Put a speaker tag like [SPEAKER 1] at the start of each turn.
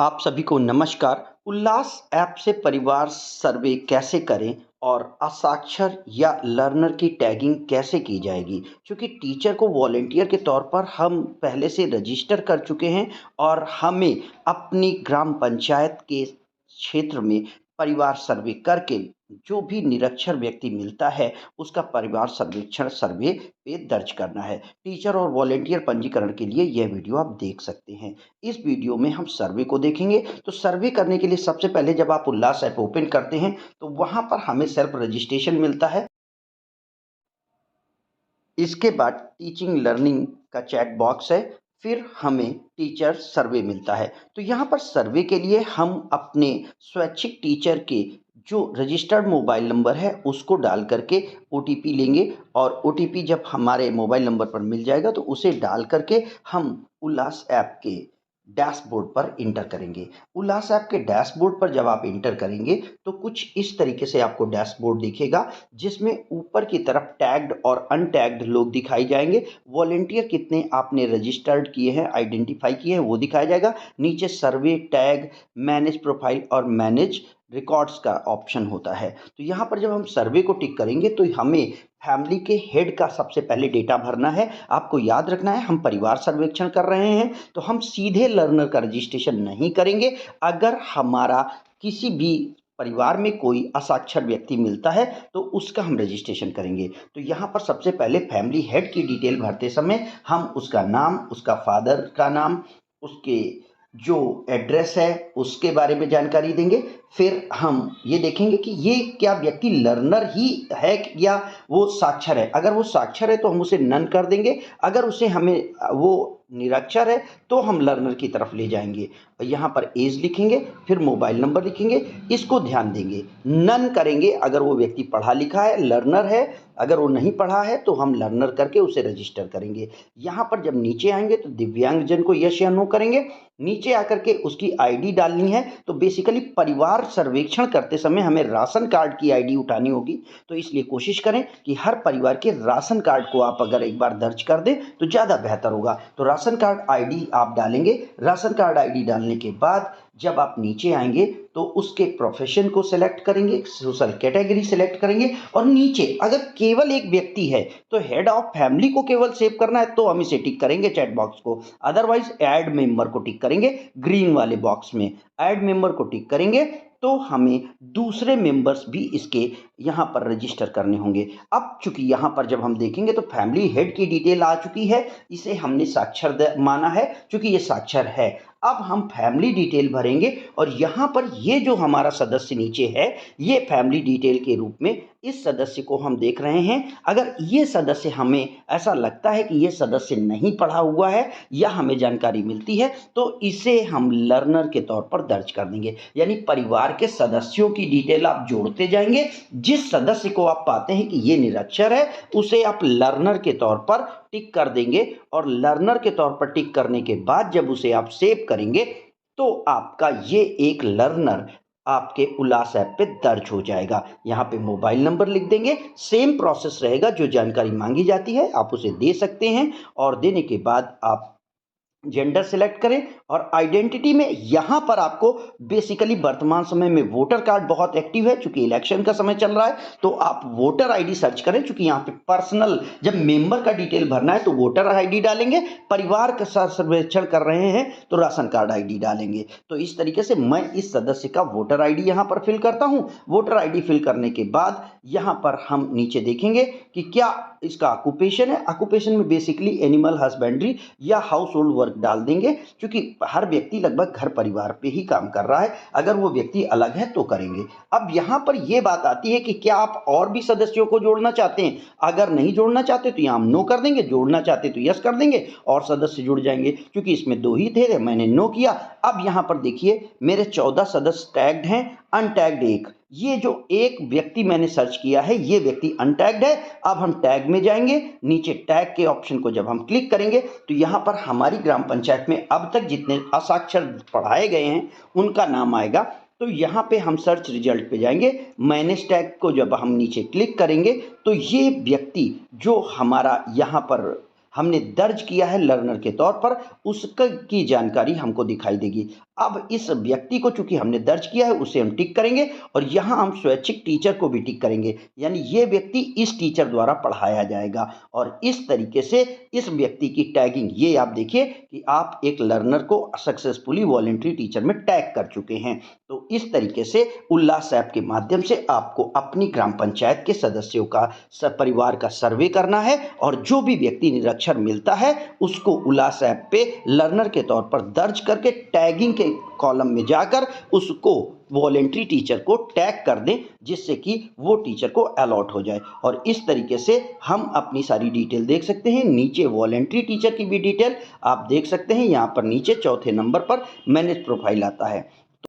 [SPEAKER 1] आप सभी को नमस्कार। उल्लास ऐप से परिवार सर्वे कैसे करें और असाक्षर या लर्नर की टैगिंग कैसे की जाएगी? क्योंकि टीचर को वॉलंटियर के तौर पर हम पहले से रजिस्टर कर चुके हैं और हमें अपनी ग्राम पंचायत के क्षेत्र में परिवार सर्वे करके जो भी निरक्षर व्यक्ति मिलता है, उसका परिवार सर्वेक्षण सर्वे पे दर्ज करना है। टीचर और वॉलंटियर पंजीकरण के लिए यह वीडियो आप देख सकते हैं। इस वीडियो में हम सर्वे को देखेंगे। तो सर्वे करने के लिए सबसे पहले जब आप उल्लास ऐप ओपन करते हैं तो वहाँ पर हमें सेल्फ रजिस्ट्रेशन मिलता है। इसके बाद टीचिंग लर्निंग का चैट बॉक्स है, फिर हमें टीचर सर्वे मिलता है। तो यहाँ पर सर्वे के लिए हम अपने स्वैच्छिक टीचर के जो रजिस्टर्ड मोबाइल नंबर है उसको डाल करके ओटीपी लेंगे और ओटीपी जब हमारे मोबाइल नंबर पर मिल जाएगा तो उसे डाल करके हम उल्लास ऐप के डैशबोर्ड पर इंटर करेंगे। उल्लास ऐप के डैशबोर्ड पर जब आप इंटर करेंगे तो कुछ इस तरीके से आपको डैशबोर्ड दिखेगा, जिसमें ऊपर की तरफ टैग्ड और अनटैग्ड लोग दिखाई जाएंगे। वॉलंटियर कितने आपने रजिस्टर्ड किए हैं, आइडेंटिफाई किए हैं, वो दिखाया जाएगा। नीचे सर्वे, टैग, मैनेज प्रोफाइल और मैनेज रिकॉर्ड्स का ऑप्शन होता है। तो यहाँ पर जब हम सर्वे को टिक करेंगे तो हमें फैमिली के हेड का सबसे पहले डेटा भरना है। आपको याद रखना है, हम परिवार सर्वेक्षण कर रहे हैं तो हम सीधे लर्नर का रजिस्ट्रेशन नहीं करेंगे। अगर हमारा किसी भी परिवार में कोई असाक्षर व्यक्ति मिलता है तो उसका हम रजिस्ट्रेशन करेंगे। तो यहाँ पर सबसे पहले फैमिली हेड की डिटेल भरते समय हम उसका नाम, उसका फादर का नाम, उसके जो एड्रेस है उसके बारे में जानकारी देंगे। फिर हम ये देखेंगे कि ये क्या व्यक्ति लर्नर ही है या वो साक्षर है। अगर वो साक्षर है तो हम उसे नन कर देंगे। अगर उसे हमें वो निरक्षर है तो हम लर्नर की तरफ ले जाएंगे। यहाँ पर एज लिखेंगे, फिर मोबाइल नंबर लिखेंगे। इसको ध्यान देंगे, नन करेंगे अगर वो व्यक्ति पढ़ा लिखा है, लर्नर है। अगर वो नहीं पढ़ा है तो हम लर्नर करके उसे रजिस्टर करेंगे। यहाँ पर जब नीचे आएंगे तो दिव्यांगजन को यस या नो करेंगे। नीचे आकर के उसकी आईडी डालनी है। तो बेसिकली परिवार सर्वेक्षण करते समय हमें राशन कार्ड की आईडी उठानी होगी, तो इसलिए कोशिश करें कि हर परिवार के राशन कार्ड को आप अगर एक बार दर्ज कर दें तो ज़्यादा बेहतर होगा। तो राशन कार्ड आईडी आप डालेंगे। राशन कार्ड आईडी डालने के बाद जब आप नीचे आएंगे तो उसके प्रोफेशन को सिलेक्ट करेंगे, सोशल कैटेगरी सिलेक्ट करेंगे और नीचे अगर केवल एक व्यक्ति है तो हेड ऑफ फैमिली को केवल सेव करना है तो हम इसे टिक करेंगे चैट बॉक्स को। अदरवाइज ऐड मेंबर को टिक करेंगे ग्रीन वाले बॉक्स में। ऐड मेंबर को टिक करेंगे तो हमें दूसरे मेंबर्स भी इसके यहाँ पर रजिस्टर करने होंगे। अब चूंकि यहाँ पर जब हम देखेंगे तो फैमिली हेड की डिटेल आ चुकी है, इसे हमने साक्षर माना है क्योंकि ये साक्षर है। अब हम फैमिली डिटेल भरेंगे और यहाँ पर ये जो हमारा सदस्य नीचे है ये फैमिली डिटेल के रूप में इस सदस्य को हम देख रहे हैं। अगर ये सदस्य हमें ऐसा लगता है कि ये सदस्य नहीं पढ़ा हुआ है या हमें जानकारी मिलती है तो इसे हम लर्नर के तौर पर दर्ज कर देंगे। यानी परिवार के सदस्यों की डिटेल आप जोड़ते जाएंगे। जिस सदस्य को आप पाते हैं कि ये निरक्षर है उसे आप लर्नर के तौर पर टिक कर देंगे और लर्नर के तौर पर टिक करने के बाद जब उसे आप सेव करेंगे तो आपका ये एक लर्नर आपके उल्लास ऐप पे दर्ज हो जाएगा। यहाँ पे मोबाइल नंबर लिख देंगे। सेम प्रोसेस रहेगा, जो जानकारी मांगी जाती है आप उसे दे सकते हैं और देने के बाद आप जेंडर सिलेक्ट करें और आइडेंटिटी में यहाँ पर आपको बेसिकली वर्तमान समय में वोटर कार्ड बहुत एक्टिव है चूंकि इलेक्शन का समय चल रहा है। तो आप वोटर आईडी सर्च करें, चूंकि यहाँ पे पर्सनल जब मेंबर का डिटेल भरना है तो वोटर आईडी डालेंगे। परिवार का सर्वेक्षण कर रहे हैं तो राशन कार्ड आईडी डालेंगे। तो इस तरीके से मैं इस सदस्य का वोटर आईडी यहाँ पर फिल करता हूँ। वोटर आईडी फिल करने के बाद यहाँ पर हम नीचे देखेंगे कि क्या इसका ऑक्यूपेशन है। ऑक्यूपेशन में बेसिकली एनिमल हस्बेंड्री या हाउस होल्ड वर्क डाल देंगे, क्योंकि हर व्यक्ति लगभग घर परिवार पे ही काम कर रहा है। अगर वो व्यक्ति अलग है तो करेंगे। अब यहाँ पर ये बात आती है कि क्या आप और भी सदस्यों को जोड़ना चाहते हैं। अगर नहीं जोड़ना चाहते तो यहाँ हम नो कर देंगे, जोड़ना चाहते तो यस कर देंगे और सदस्य जुड़ जाएंगे। क्योंकि इसमें 2 ही थे, मैंने नो किया। अब यहाँ पर देखिए मेरे 14 सदस्य टैग्ड हैं, अनटैग्ड 1। ये जो एक व्यक्ति मैंने सर्च किया है ये व्यक्ति अनटैग्ड है। अब हम टैग में जाएंगे, नीचे टैग के ऑप्शन को जब हम क्लिक करेंगे तो यहाँ पर हमारी ग्राम पंचायत में अब तक जितने असाक्षर पढ़ाए गए हैं उनका नाम आएगा। तो यहाँ पे हम सर्च रिजल्ट पे जाएंगे, मैनेज टैग को जब हम नीचे क्लिक करेंगे तो ये व्यक्ति जो हमारा यहाँ पर हमने दर्ज किया है लर्नर के तौर पर, उसका की जानकारी हमको दिखाई देगी। अब इस व्यक्ति को चूंकि हमने दर्ज किया है उसे हम टिक करेंगे और यहाँ हम स्वैच्छिक टीचर को भी टिक करेंगे, यानी ये व्यक्ति इस टीचर द्वारा पढ़ाया जाएगा। और इस तरीके से इस व्यक्ति की टैगिंग, ये आप देखिए कि आप एक लर्नर को सक्सेसफुली वॉलंटरी टीचर में टैग कर चुके हैं। तो इस तरीके से उल्लास ऐप के माध्यम से आपको अपनी ग्राम पंचायत के सदस्यों का परिवार का सर्वे करना है और जो भी व्यक्ति निरक्षर मिलता है उसको उल्लास ऐप पे लर्नर के तौर पर दर्ज करके टैगिंग के कॉलम में जाकर उसको वॉलंटरी टीचर को टैग कर दें, जिससे कि वो टीचर को अलॉट हो जाए। और इस तरीके से हम अपनी सारी डिटेल देख सकते हैं। नीचे वॉलंटरी टीचर की भी डिटेल आप देख सकते हैं। यहाँ पर नीचे चौथे नंबर पर मैनेज प्रोफाइल आता है।